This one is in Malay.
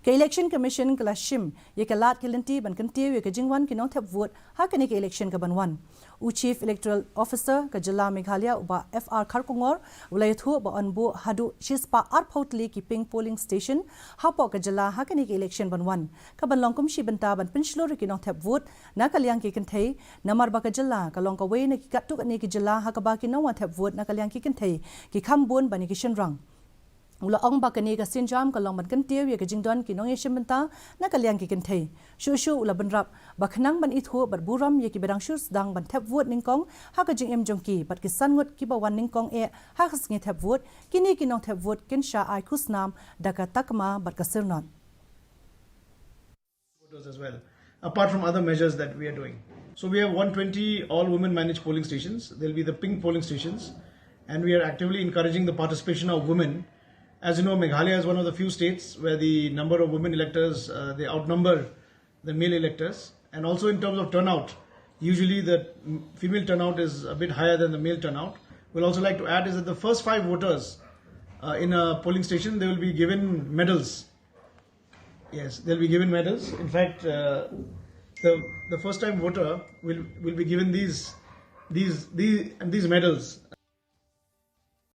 ke election commission kala shim ye ke lat kelenti ban kan tiu ye ke jingwan ki nong thep vote ha ke ni ke election ka banwan u chief electoral officer ka jilla Meghalaya uba FR Kharkongor ulai thu ba onbu hadu chispa arphotli keeping polling station ha po ka jilla ha ke ni ke election banwan ka ban longkum shi banta ban pinchlo ki nong thep vote na kalyang ki kan thei namar ba ka jilla ka long ka we ne ki katuk ni ki jilla ha ka ba ki nong thep vote na kalyang ki kan thei ki khambon bani ki shenrang ula ong bakani ka sinjam ka long ban kan tiu ye ka jingdon ki nong ye shimbanta na kalyang ki kan thei shu shu ula banrap bakhnang ban ithu bar buram ye ki berang shus dang ban thep vote ningkong ha ka jing em jongki bat ki sangut ki ba wan ningkong e ha khas nge thep vote kini ki nong thep vote ken sha ai khusnam daka takma bat ka sirnot as well, apart from other measures that we are doing. So we have 120 all women managed polling stations. There will be the pink polling stations, and we are actively encouraging the participation of women. As you know, Meghalaya is one of the few states where the number of women electors, they outnumber the male electors. And also in terms of turnout, usually the female turnout is a bit higher than the male turnout. We'll also like to add is that the first 5 voters in a polling station, they will be given medals. Yes, they'll be given medals. In fact, the first time voter will be given these medals.